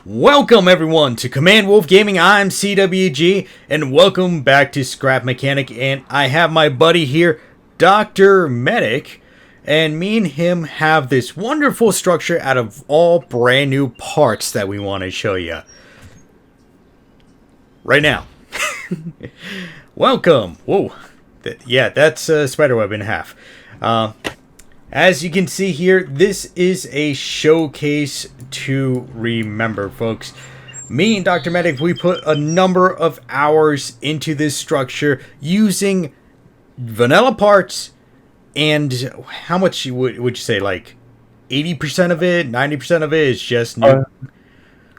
Welcome everyone to Command Wolf Gaming. I'm CWG and welcome back to Scrap Mechanic, and I have my buddy here, Dr. Medic, and me and him have this wonderful structure out of all brand new parts that we want to show you right now. Welcome. Whoa. Yeah, that's a spiderweb in half. As you can see here, this is a showcase to remember, folks. Me and Dr. Medic, we put a number of hours into this structure using vanilla parts, and how much would you say, like 80% of it, 90% of it is just new?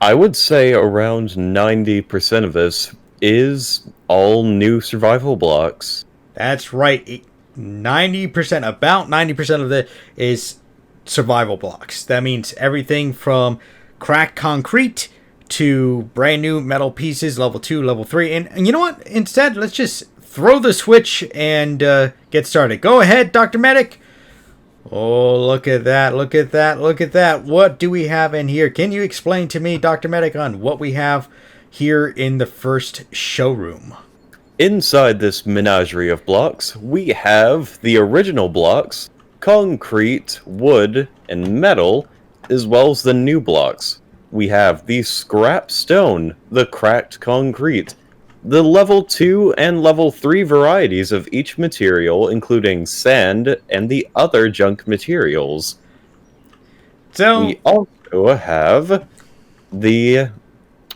I would say around 90% of this is all new survival blocks. That's right. 90%, about 90% of it is survival blocks. That means everything from cracked concrete to brand new metal pieces, level 2, level 3. And you know what? Instead, let's just throw the switch and get started. Go ahead, Dr. Medic. Oh, look at that. Look at that. Look at that. What do we have in here? Can you explain to me, Dr. Medic, on what we have here in the first showroom? Inside this menagerie of blocks, we have the original blocks, concrete, wood, and metal, as well as the new blocks. We have the scrap stone, the cracked concrete, the level 2 and level 3 varieties of each material, including sand and the other junk materials. So we also have the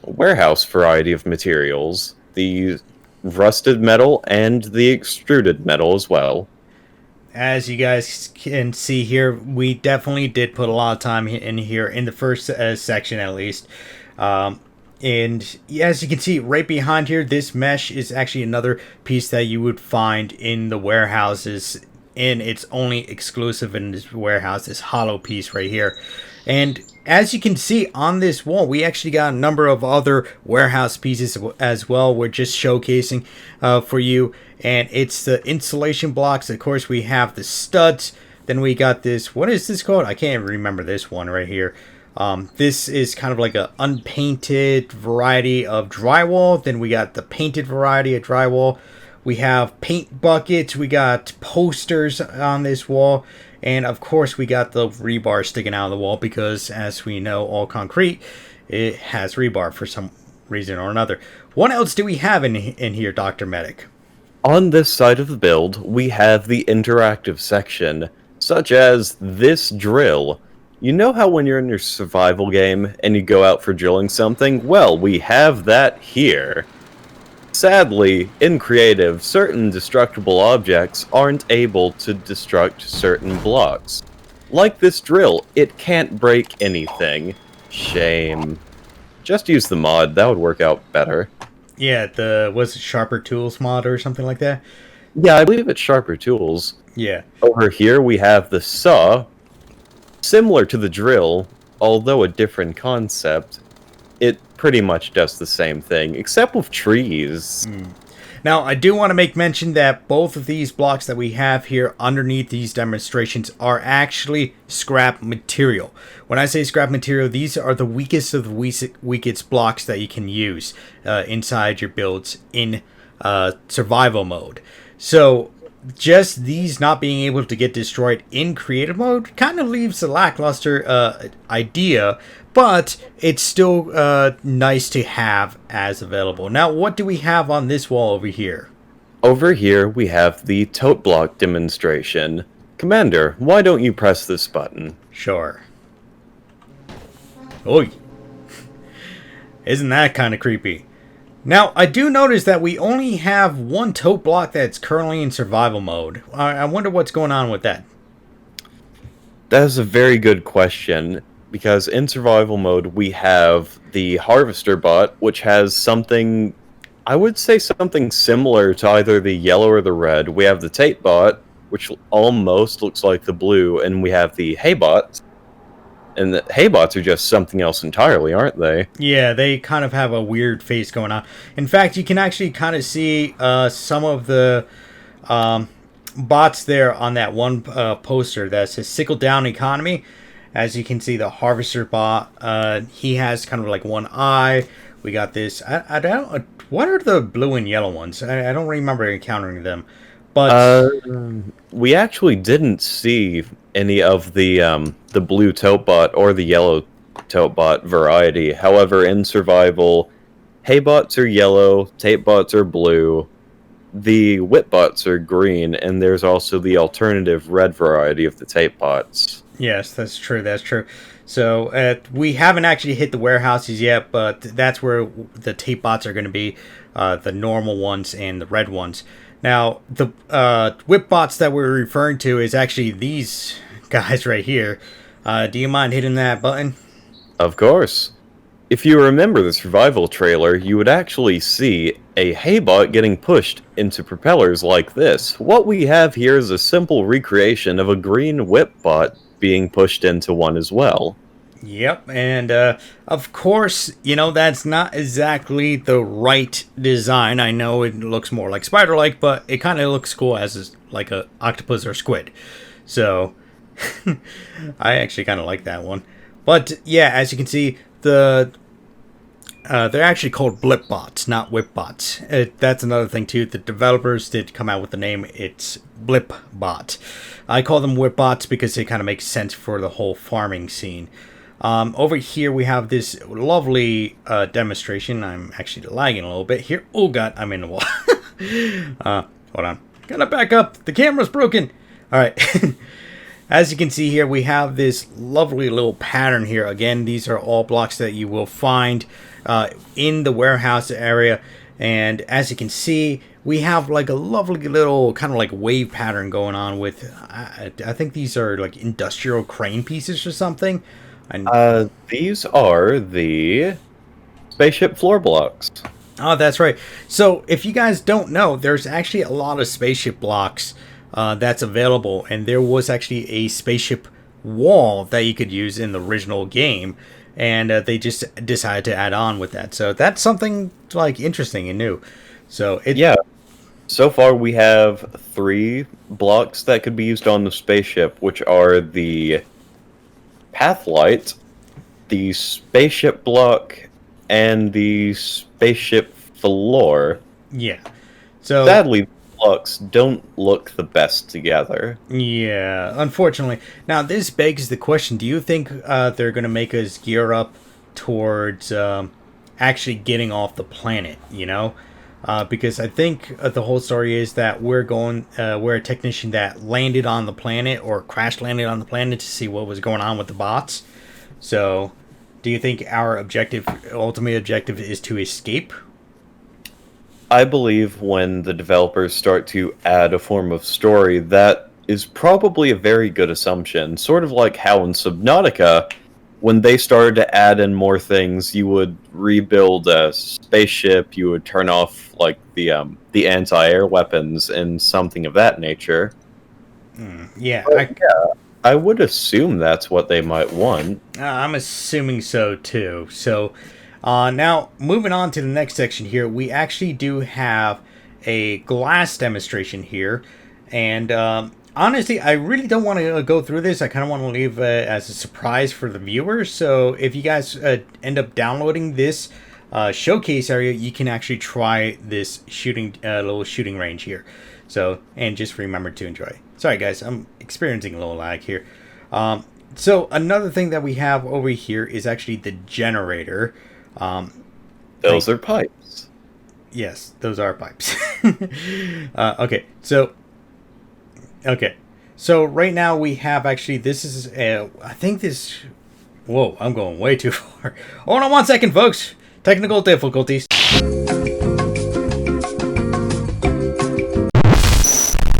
warehouse variety of materials, the rusted metal and the extruded metal as well. As you guys can see here, we definitely did put a lot of time in here in the first section, at least. And as you can see right behind here, this mesh is actually another piece that you would find in the warehouses, and it's only exclusive in this warehouse, this hollow piece right here. And as you can see on this wall, we actually got a number of other warehouse pieces as well. We're just showcasing for you. And it's the insulation blocks. Of course, we have the studs. Then we got this. What is this called? I can't remember this one right here. This is kind of like an unpainted variety of drywall. Then we got the painted variety of drywall. We have paint buckets. We got posters on this wall. And of course, we got the rebar sticking out of the wall because, as we know, all concrete, it has rebar for some reason or another. What else do we have in here, Dr. Medic? On this side of the build, we have the interactive section, such as this drill. You know how when you're in your survival game and you go out for drilling something? Well, we have that here. Sadly, in creative, certain destructible objects aren't able to destruct certain blocks. Like this drill, it can't break anything. Shame. Just use the mod, that would work out better. Yeah, was it Sharper Tools mod or something like that? Yeah, I believe it's Sharper Tools. Yeah. Over here we have the saw. Similar to the drill, although a different concept. It pretty much does the same thing, except with trees. Now, I do want to make mention that both of these blocks that we have here underneath these demonstrations are actually scrap material. When I say scrap material, these are the weakest of the weakest blocks that you can use inside your builds in survival mode. So just these not being able to get destroyed in creative mode kind of leaves a lackluster idea, but it's still nice to have as available. Now, what do we have on this wall over here? Over here, we have the tote block demonstration. Commander, why don't you press this button? Sure. Oi. Isn't that kind of creepy? Now, I do notice that we only have one tote block that's currently in survival mode. I wonder what's going on with that. That is a very good question, because in survival mode, we have the harvester bot, which has something, I would say something similar to either the yellow or the red. We have the tape bot, which almost looks like the blue, and we have the hay bot. And the hay bots are just something else entirely, aren't they? Yeah, they kind of have a weird face going on. In fact, you can actually kind of see some of the bots there on that one poster that says Sickle Down Economy. As you can see, the harvester bot, he has kind of like one eye. We got this. I don't. What are the blue and yellow ones? I don't remember encountering them. But Uh, we actually didn't see any of the blue Topebot or the yellow Topebot variety. However, in survival, Haybots are yellow, Tapebots are blue, the Whipbots are green, and there's also the alternative red variety of the Tapebots. yes, that's true. That's true. So we haven't actually hit the warehouses yet, but that's where the tape bots are going to be, the normal ones and the red ones. Now, the whip bots that we're referring to is actually these guys right here. Do you mind hitting that button? Of course. If you remember the survival trailer, you would actually see a Haybot getting pushed into propellers like this. What we have here is a simple recreation of a green Whipbot being pushed into one as well. Yep, and of course, that's not exactly the right design. I know it looks more like spider-like, but it kind of looks cool as like a octopus or squid. So, I actually kind of like that one. But yeah, as you can see, they're actually called blip bots, not whip bots. That's another thing too. The developers did come out with the name. It's blip bot. I call them whip bots because it kind of makes sense for the whole farming scene. Over here we have this lovely demonstration. I'm actually lagging a little bit here. Oh god, I'm in the wall. Hold on. Gotta back up. The camera's broken. All right. As you can see here, we have this lovely little pattern here. Again, these are all blocks that you will find in the warehouse area. And as you can see, we have like a lovely little kind of like wave pattern going on with, I think these are like industrial crane pieces or something. These are the spaceship floor blocks. Oh, that's right. So if you guys don't know, there's actually a lot of spaceship blocks that's available, and there was actually a spaceship wall that you could use in the original game, and they just decided to add on with that. So that's something like interesting and new. So yeah. So far, we have 3 blocks that could be used on the spaceship, which are the Pathlight, the spaceship block, and the spaceship floor. Yeah. So sadly, blocks don't look the best together. Yeah, unfortunately. Now this begs the question: do you think they're going to make us gear up towards actually getting off the planet? Because I think the whole story is that we're a technician that landed on the planet or crash landed on the planet to see what was going on with the bots. So, do you think our ultimate objective, is to escape? I believe when the developers start to add a form of story, that is probably a very good assumption. Sort of like how in Subnautica, when they started to add in more things, you would rebuild a spaceship, you would turn off like the anti-air weapons and something of that nature. Yeah, I would assume that's what they might want. I'm assuming so too. So now moving on to the next section here, we actually do have a glass demonstration here, and honestly, I really don't want to go through this. I kind of want to leave as a surprise for the viewers. So if you guys end up downloading this showcase area, you can actually try this little shooting range here. So, and just remember to enjoy. Sorry guys, I'm experiencing a little lag here. So another thing that we have over here is actually the generator. Those are pipes. Yes, those are pipes. Okay, so right now we have actually, this is I think this. Whoa, I'm going way too far. Hold on one second, folks. Technical difficulties.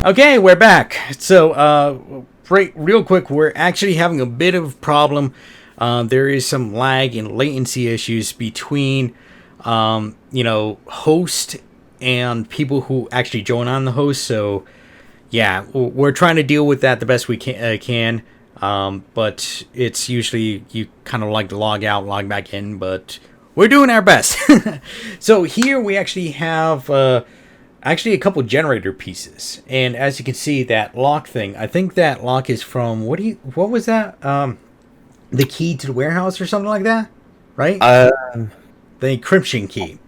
Okay, we're back. So, real quick, we're actually having a bit of problem. There is some lag and latency issues between, host and people who actually join on the host. So, yeah, we're trying to deal with that the best we can. But it's usually you kind of like to log out, log back in, but we're doing our best. So here we actually have actually a couple generator pieces, and as you can see, that lock thing, I think that lock is from what was that? the key to the warehouse or something like that, right? Uh, The encryption key.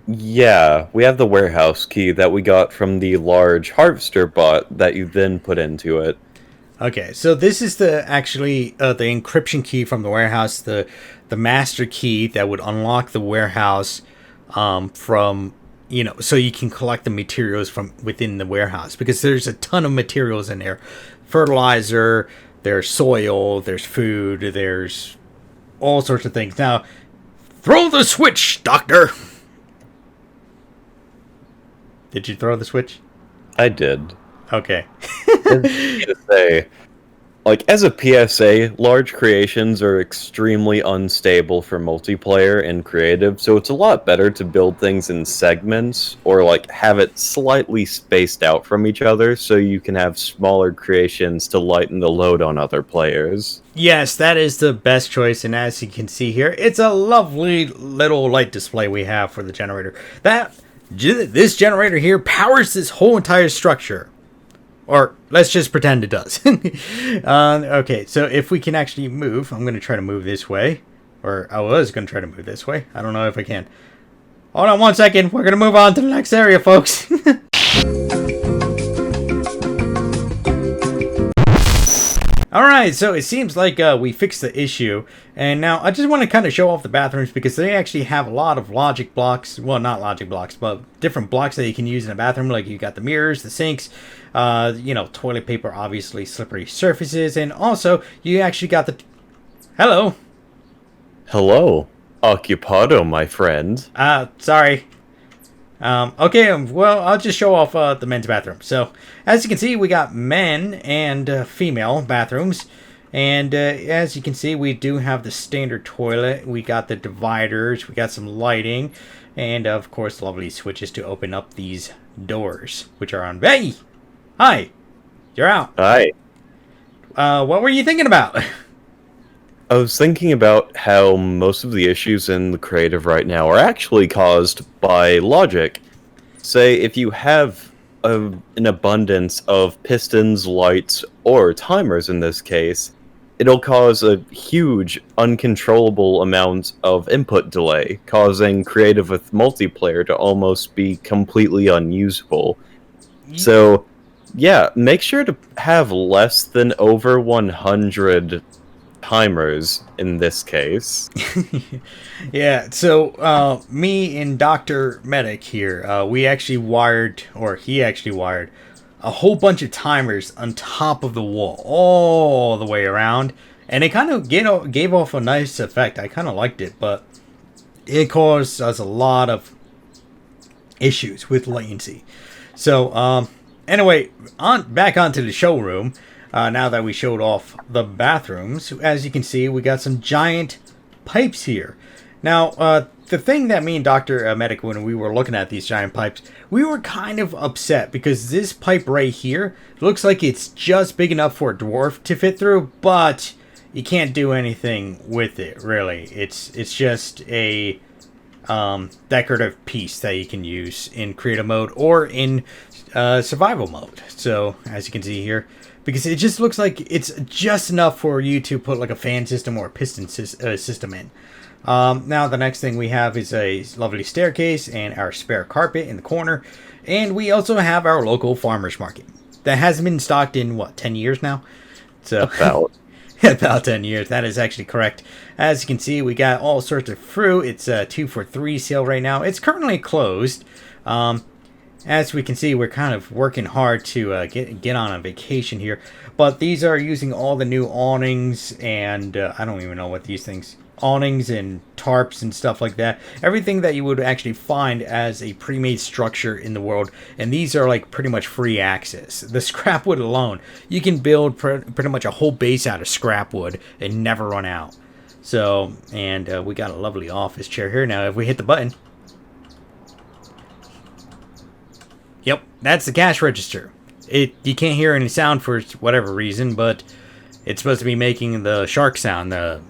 yeah, we have the warehouse key that we got from the large harvester bot that you then put into it. Okay, so this is the actually the encryption key from the warehouse, the master key that would unlock the warehouse from so you can collect the materials from within the warehouse because there's a ton of materials in there, fertilizer, there's soil, there's food, there's all sorts of things. Now, throw the switch, Doctor. Did you throw the switch? I did. Okay. To say, like, as a PSA, large creations are extremely unstable for multiplayer and creative, so it's a lot better to build things in segments or, like, have it slightly spaced out from each other so you can have smaller creations to lighten the load on other players. Yes, that is the best choice, and as you can see here, it's a lovely little light display we have for the generator. This generator here powers this whole entire structure. Or let's just pretend it does. Okay, so if we can actually move, I'm going to try to move this way. Or I was going to try to move this way. I don't know if I can. Hold on 1 second. We're going to move on to the next area, folks. Alright, so it seems like we fixed the issue. And now I just want to kind of show off the bathrooms because they actually have a lot of logic blocks. Well, not logic blocks, but different blocks that you can use in a bathroom. Like you got the mirrors, the sinks, toilet paper, obviously slippery surfaces. And also, you actually got the... Hello. Hello, Occupado, my friend. Sorry. Okay, well, I'll just show off the men's bathroom. So, as you can see, we got men and female bathrooms. And as you can see, we do have the standard toilet. We got the dividers. We got some lighting. And, of course, lovely switches to open up these doors, which are on... Hey! Hi! You're out. Hi. What were you thinking about? I was thinking about how most of the issues in the creative right now are actually caused by logic. Say, if you have an abundance of pistons, lights, or timers in this case, it'll cause a huge, uncontrollable amount of input delay, causing creative with multiplayer to almost be completely unusable. So, yeah, make sure to have less than over 100 timers in this case. Yeah, so me and Dr. Medic here, we actually wired, or he actually wired, a whole bunch of timers on top of the wall, all the way around, and it kind of gave off a nice effect. I kind of liked it, but it caused us a lot of issues with latency. So, anyway, back onto the showroom. Now that we showed off the bathrooms, as you can see, we got some giant pipes here. Now, the thing that me and Dr. Medic, when we were looking at these giant pipes, we were kind of upset because this pipe right here looks like it's just big enough for a dwarf to fit through, but you can't do anything with it, really. It's just a decorative piece that you can use in creative mode or in survival mode. So, as you can see here, because it just looks like it's just enough for you to put like a fan system or a piston system in. Now the next thing we have is a lovely staircase and our spare carpet in the corner. And we also have our local farmer's market that hasn't been stocked in, what, 10 years now? So About. about 10 years. That is actually correct. As you can see, we got all sorts of fruit. It's a 2 for 3 sale right now. It's currently closed. As we can see, we're kind of working hard to get on a vacation here. But these are using all the new awnings and I don't even know what these things... Awnings and tarps and stuff like that. Everything that you would actually find as a pre-made structure in the world. And these are like pretty much free access. The scrap wood alone, you can build pretty much a whole base out of scrap wood and never run out. So, and we got a lovely office chair here. Now, if we hit the button... Yep, that's the cash register. You can't hear any sound for whatever reason, but it's supposed to be making the shark sound. The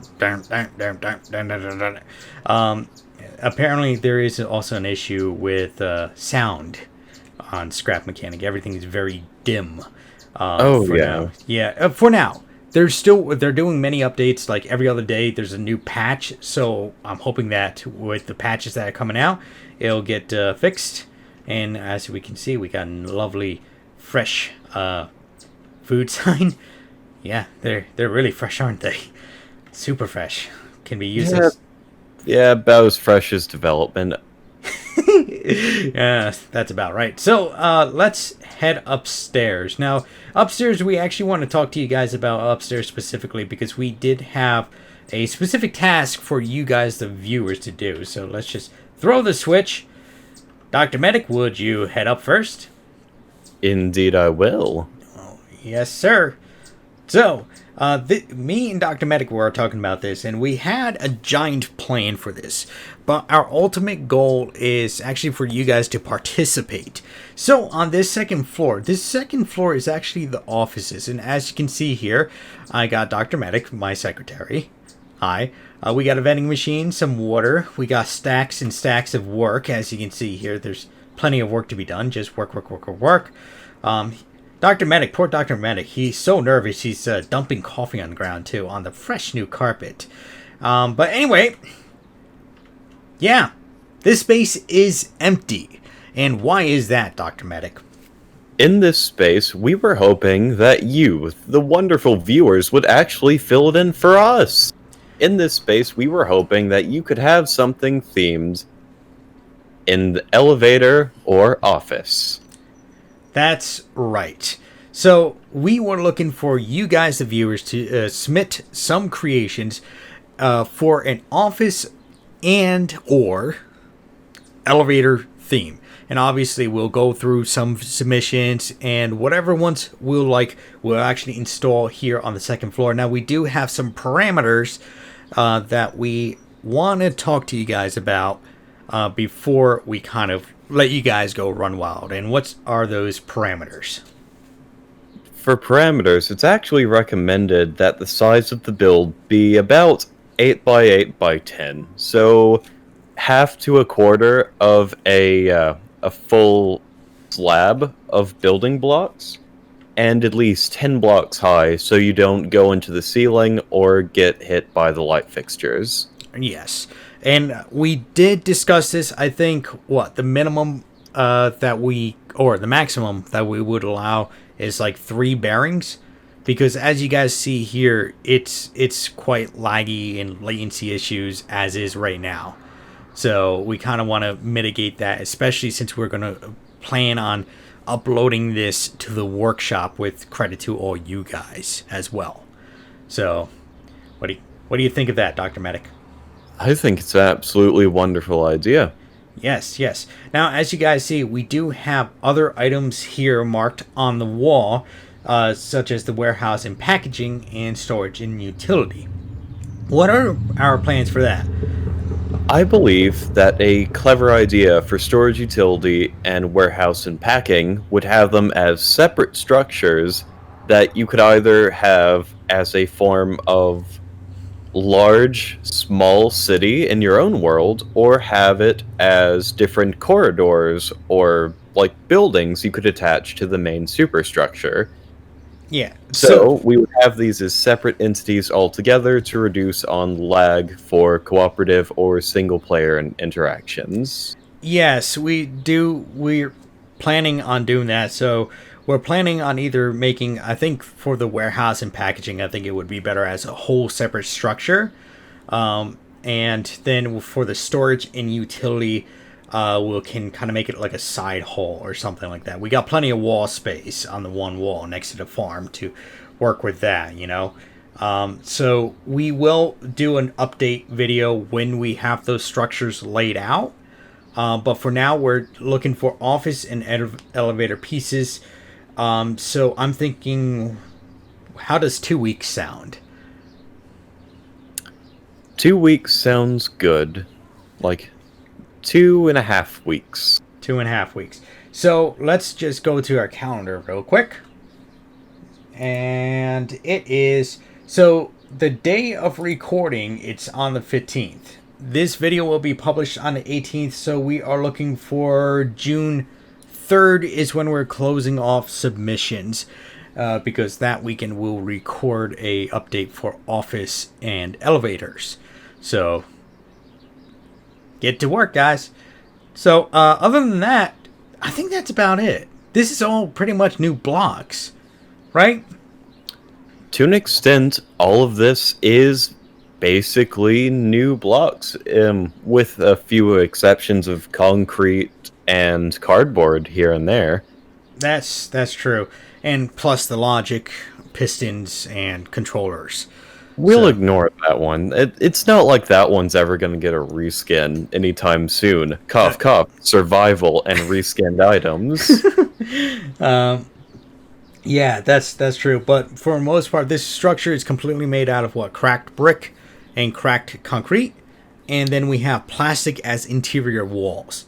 apparently there is also an issue with sound on Scrap Mechanic. Everything is very dim. Oh, for yeah. now. Yeah, for now. they're doing many updates. Like every other day there's a new patch, so I'm hoping that with the patches that are coming out, it'll get fixed. And as we can see, we got a lovely fresh food sign. Yeah, they're really fresh, aren't they? Super fresh. Can be used as... Yeah, about as fresh as development. Yeah, that's about right. So let's head upstairs. Now, upstairs, we actually want to talk to you guys about upstairs specifically because we did have a specific task for you guys, the viewers, to do. So let's just throw the switch. Dr. Medic, would you head up first? Indeed, I will. Oh, yes, sir. So, me and Dr. Medic were talking about this, and we had a giant plan for this. But our ultimate goal is actually for you guys to participate. So, on this second floor is actually the offices. And as you can see here, I got Dr. Medic, my secretary. Hi. We got a vending machine, some water. We got stacks and stacks of work. As you can see here, there's plenty of work to be done. Just work, work, work, work, work. Dr. Medic, poor Dr. Medic, he's so nervous he's dumping coffee on the ground too, on the fresh new carpet. But anyway, yeah, this space is empty. And why is that, Dr. Medic? In this space, we were hoping that you, the wonderful viewers, would actually fill it in for us. In this space, we were hoping that you could have something themed in the elevator or office. That's right. So we were looking for you guys, the viewers, to submit some creations for an office and or elevator theme. And obviously we'll go through some submissions, and whatever ones we'll actually install here on the second floor. Now we do have some parameters that we want to talk to you guys about before we kind of let you guys go run wild. And what are those parameters? For parameters, it's actually recommended that the size of the build be about 8 by 8 by 10. So half to a quarter of a full slab of building blocks, and at least 10 blocks high so you don't go into the ceiling or get hit by the light fixtures. Yes. And we did discuss this. I think the minimum the maximum that we would allow is like 3 bearings, because as you guys see here, it's quite laggy and latency issues as is right now. So we kind of want to mitigate that, especially since we're going to plan on uploading this to the workshop with credit to all you guys as well. So what do you think of that, Dr. Medic? I think it's an absolutely wonderful idea. Yes, yes. Now, as you guys see, we do have other items here marked on the wall, such as the warehouse and packaging and storage and utility. What are our plans for that? I believe that a clever idea for storage utility and warehouse and packing would have them as separate structures that you could either have as a form of large, small city in your own world, or have it as different corridors or like buildings you could attach to the main superstructure. Yeah. So we would have these as separate entities altogether to reduce on lag for cooperative or single player interactions. Yes, we do. We're planning on doing that. So we're planning on either making, I think for the warehouse and packaging, I think it would be better as a whole separate structure. And then for the storage and utility, we can kind of make it like a side hall or something like that. We got plenty of wall space on the one wall next to the farm to work with that, you know. So we will do an update video when we have those structures laid out. But for now, we're looking for office and elevator pieces. So I'm thinking, how does 2 weeks sound? 2 weeks sounds good. Like 2.5 weeks. 2.5 weeks. So let's just go to our calendar real quick. And it is, so the day of recording, it's on the 15th. This video will be published on the 18th, so we are looking for June 3rd is when we're closing off submissions. because that weekend we'll record a update for Office and Elevators. So get to work, guys. So other than that, I think that's about it. This is all pretty much new blocks, right? To an extent, all of this is basically new blocks, with a few exceptions of concrete and cardboard here and there. That's true. And plus the logic, pistons, and controllers. We'll So- ignore that one. It's not like that one's ever going to get a reskin anytime soon. Cough, cough. Survival and reskinned items. Yeah, that's true. But for the most part, this structure is completely made out of what? Cracked brick and cracked concrete. And then we have plastic as interior walls.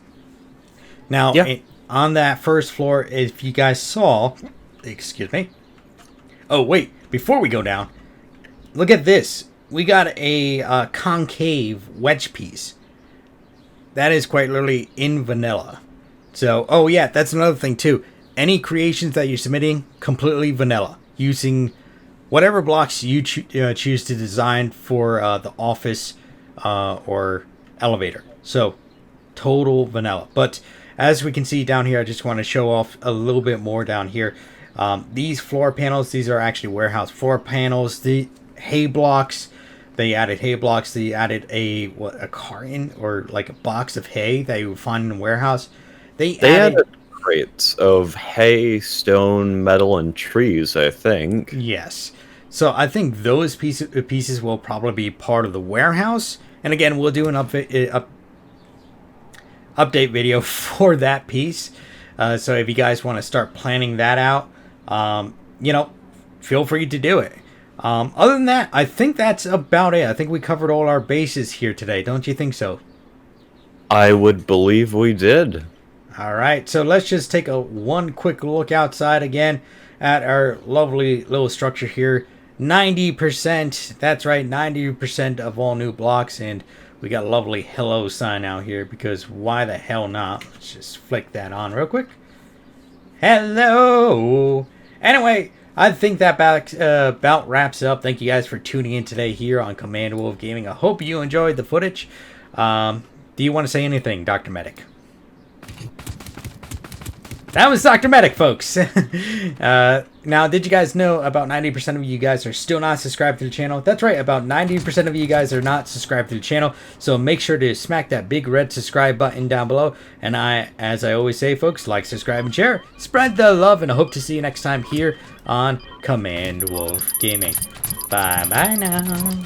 Now, Yeah. on that first floor, if you guys saw... Excuse me. Oh, wait. Before we go down, look at this. We got a concave wedge piece. That is quite literally in vanilla. So, oh yeah, that's another thing too. Any creations that you're submitting, completely vanilla. Using whatever blocks you choose to design for the office or elevator. So, total vanilla. But as we can see down here, I just want to show off a little bit more down here. These floor panels, these are actually warehouse floor panels. The hay blocks, they added hay blocks. They added a carton or like a box of hay that you would find in a warehouse. They added crates of hay, stone, metal, and trees, I think. yes. So I think those pieces will probably be part of the warehouse. And again, we'll do an update video for that piece. So if you guys want to start planning that out, feel free to do it. Other than that, I think that's about it. I think we covered all our bases here today. Don't you think so? I would believe we did. All right, so let's just take one quick look outside again at our lovely little structure here. 90%, that's right, 90% of all new blocks, and we got a lovely hello sign out here because why the hell not? Let's just flick that on real quick. Hello! Anyway, I think that about wraps up. Thank you guys for tuning in today here on Command Wolf Gaming. I hope you enjoyed the footage. Do you want to say anything, Dr. Medic? That was Dr. Medic, folks. Now, did you guys know about 90% of you guys are still not subscribed to the channel? That's right, about 90% of you guys are not subscribed to the channel. So make sure to smack that big red subscribe button down below. And as I always say, folks, like, subscribe, and share. Spread the love, and I hope to see you next time here on Command Wolf Gaming. Bye-bye now.